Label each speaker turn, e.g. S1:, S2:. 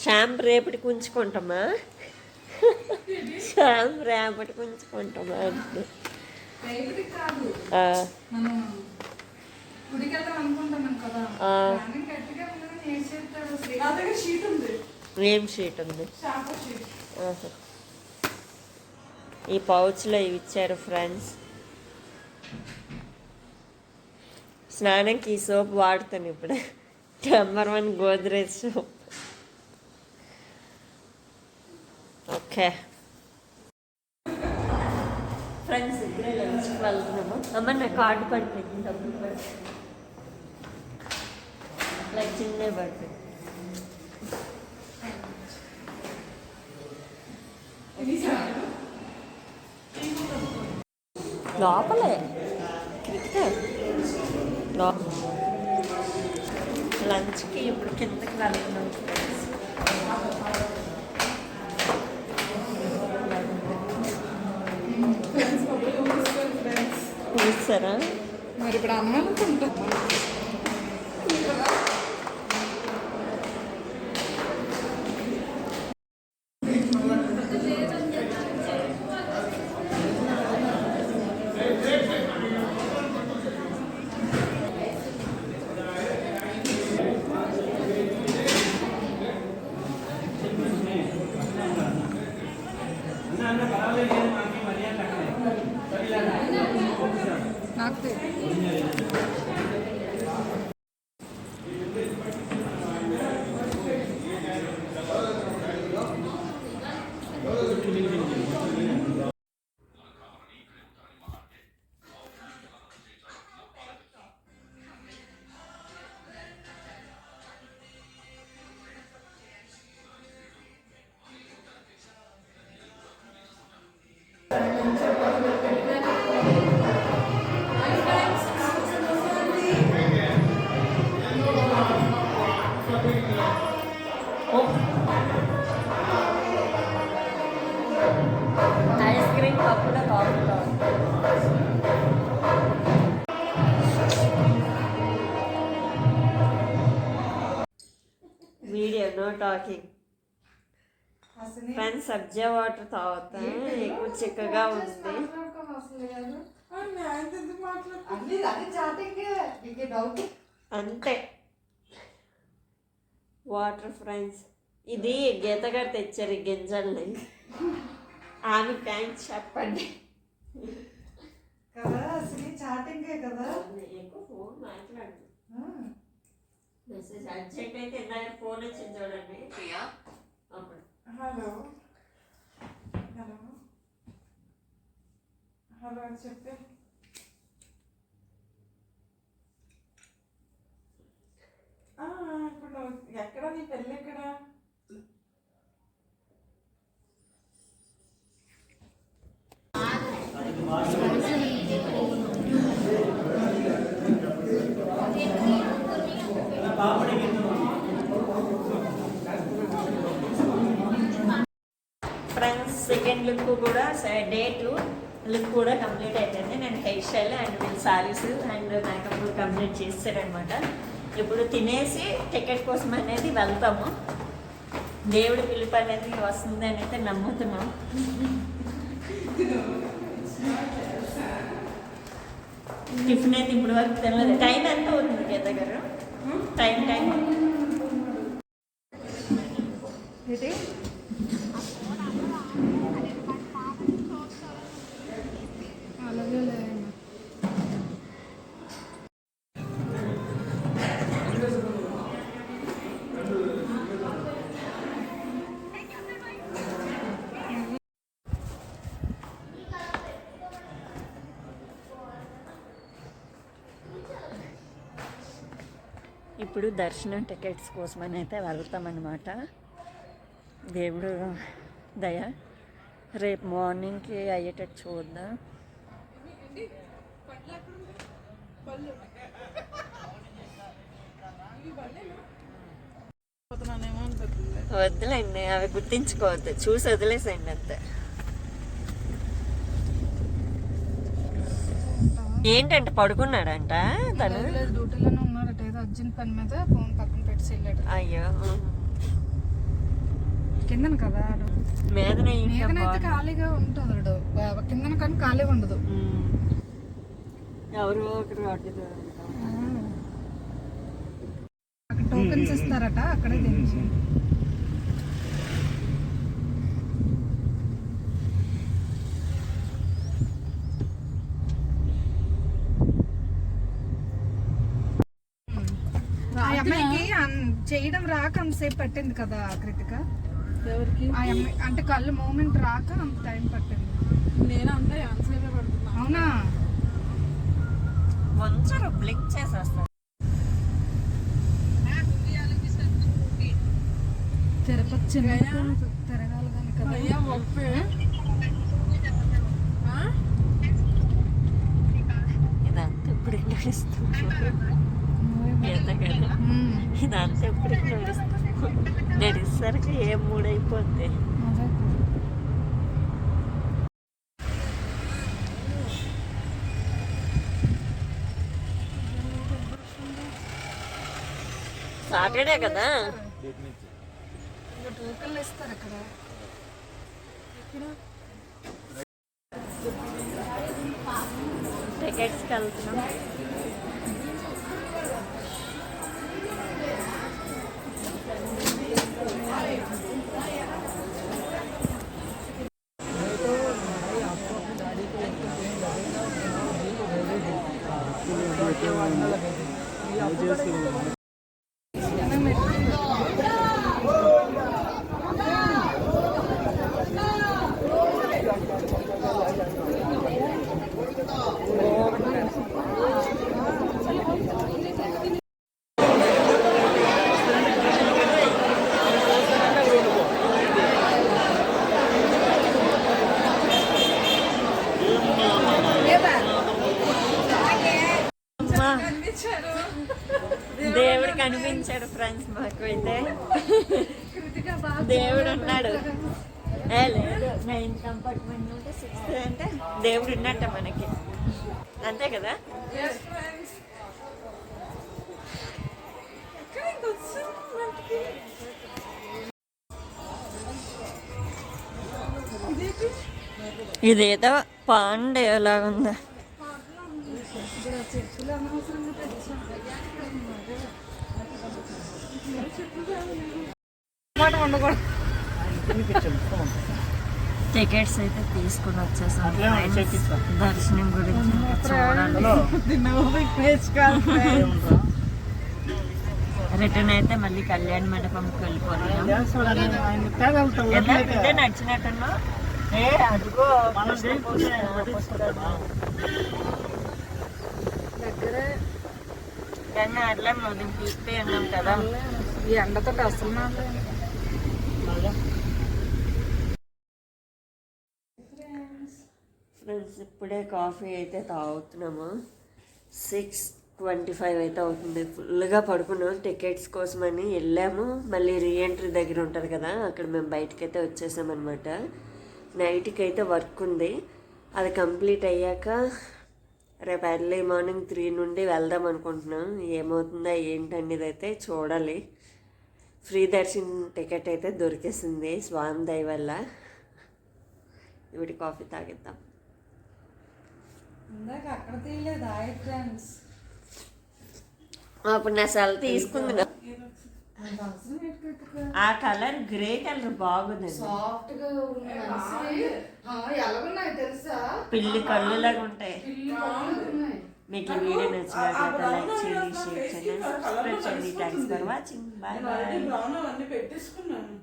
S1: Shampoo రేపటికి ఉంచుకుంటామా? Shampoo రేపటికి ఉంచుకుంటామా అంటే ఏం షీట్ ఉంది? ఈ పౌచ్లో ఇవి ఇచ్చారు ఫ్రెండ్స్. స్నానంకి ఈ సోప్ వాడుతాను ఇప్పుడు. #1 గోద్రేజ్ సోప్. ఓకే ఫ్రెండ్స్, ఇప్పుడే లంచ్కి వెళ్తున్నాము. అమ్మ నా కార్డు పడిపోయింది, డబ్బులు పడిపోయింది, లైక్ చిన్న పడిపోయింది. లోపలే లంచ్కి ఇప్పుడు కిందకి వెళ్తున్నాం ఫ్రెండ్స్. చూస్తారా
S2: మరి ఇప్పుడు అమ్మానుకుంటా. నాకు
S1: ఐస్ క్రీమ్ కప్పులో కాఫీలో వీడియో నో టాకింగ్. ఫ్రెండ్స్, సబ్జా వాటర్ తాగుతా, ఎక్కువ చిక్కగా ఉంది. అంతే వాటర్ ఫ్రెండ్స్. ఇది గీత గారు తెచ్చారు ఈ గింజల్ని. ఆమె థ్యాంక్స్ చెప్పండి
S2: కదా. అసలు చాటింగే కదా.
S1: ఎక్కువ ఫోన్ మాట్లాడు. మెసేజ్ అర్జెంట్ అయితే ఇందాక ఫోన్ వచ్చింది చూడండి.
S2: హలో హలో హలో అని చెప్పి ఇప్పుడు నువ్వు ఎక్కడ, నీ పెళ్ళి ఎక్కడ?
S1: ఫ్రెండ్స్, సెకండ్ లుక్ కూడా డే 2 లుక్ కూడా కంప్లీట్ అయిపోయింది. నేను హెయిర్ స్టైల్ అండ్ వీళ్ళు సారీస్ అండ్ మేకప్ కంప్లీట్ చేస్తారనమాట. ఇప్పుడు తినేసి టికెట్ కోసం అనేది వెళ్తాము. దేవుడి పిలుపు అనేది వస్తుంది అని అయితే నమ్ముతున్నాం. టిఫిన్ అయితే ఇప్పుడు వరకు తినలేదు. టైం ఎంత అవుతుంది గీత గారు? టైం
S2: ఇది అలాగే
S1: ఇప్పుడు దర్శనం టికెట్స్ కోసమని అయితే వెళ్తామన్నమాట. దేవుడు దయ రేపు మార్నింగ్కి అయ్యేటట్టు చూద్దాం. వద్దులేండి, అవి గుర్తించుకోవద్దు, చూసి వదిలేసేయండి అంతే. ఏంటంటే పడుకున్నాడంట తను?
S2: డ్యూటీలోనే ఉన్నాడట, ఏదో అర్జెంట్ పని మీద ఫోన్ పక్కన పెట్టి వెళ్ళాడు.
S1: అయ్యో,
S2: కిందన కదా
S1: మీదనే
S2: మీదనైతే ఖాళీగా ఉంటుంది కిందన కానీ ఖాళీగా ఉండదు.
S1: ఎవరు ఒకరు అక్కడ
S2: టోకెన్స్ ఇస్తారట అక్కడే దించి. ఆ అమ్మాయికి చేయడం రాక అంతసేపు పట్టింది కదా కృతిక.
S3: ఎవరికి?
S2: ఆ అమ్మాయి అంటే కళ్ళు మూమెంట్ రాక అంత టైం పట్టింది.
S3: నేను అంతా ఆన్సర్ పడుతున్నా.
S2: అవునా?
S1: కొంచెం బ్లిక్ చేసేస్తారు.
S2: తిరుపతి చిన్న తిరగాలి కానీ కదా.
S3: అయ్యా ఒప్పే
S1: ఇదంతా ఇప్పుడు నడుస్తుంది. ఇదంతా ఎప్పుడు నడుస్తుంది. నడిసరికి ఏ మూడైపోద్ది. సాటర్డే కదా.
S2: టోకెన్లు ఇస్తారు అక్కడ.
S1: టికెట్స్కి వెళ్తున్నాం. దేవుడు కనిపించాడు ఫ్రెండ్స్ మాకు అయితే. దేవుడు ఉన్నాడు. లేదు 9th కంపార్ట్మెంట్ నుండి 6th అంటే దేవుడు ఉన్నట్ట మనకి, అంతే కదా. ఇదేదో పాండ్ ఎలాగుందా. టికెట్స్ అయితే తీసుకుని వచ్చేసాం. దర్శనం గురించి చూడాలి. రిటర్న్ అయితే మళ్ళీ కళ్యాణ మండపంకి వెళ్ళిపోతున్నాం. ఇదే నచ్చినట్టున్నా
S2: దగ్గరే
S1: కానీ అట్లా మనం చూస్తే ఉన్నాం కదా.
S2: ఈ ఎండతో అసలు
S1: ఫ్రెండ్స్ ఇప్పుడే కాఫీ అయితే తాగుతున్నాము. 6:25 అయితే అవుతుంది. ఫుల్గా పడుకున్నాం. టికెట్స్ కోసమని వెళ్ళాము. మళ్ళీ రీఎంట్రీ దగ్గర ఉంటుంది కదా, అక్కడ మేము బయటకు అయితే వచ్చేసామన్నమాట. నైట్కి అయితే వర్క్ ఉంది. అది కంప్లీట్ అయ్యాక రేపు ఎర్లీ మార్నింగ్ 3 నుండి వెళ్దాం అనుకుంటున్నాం. ఏమవుతుందా ఏంటనేది అయితే చూడాలి. ఫ్రీ దర్శన్ టికెట్ అయితే దొరికేసింది స్వామి దయ వల్ల. ఇవిడి కాఫీ తాగిద్దాం.
S2: అక్కడ తీయలేదు
S1: అప్పుడు నా సెల్ తీసుకుంది. ఆ కలర్ గ్రే కలర్ బాగుంది.
S2: సాఫ్ట్ గా ఎలాగున్నాయి తెలుసా,
S1: పిల్లి కళ్ళులాగా ఉంటాయి. మీకు ఈ వీడియో నచ్చినట్లయితే లైక్ చేయండి, షేర్ చేయండి, సబ్స్క్రైబ్ చేయండి. Thanks for watching. Bye bye.
S3: పెట్టేసుకున్నాను.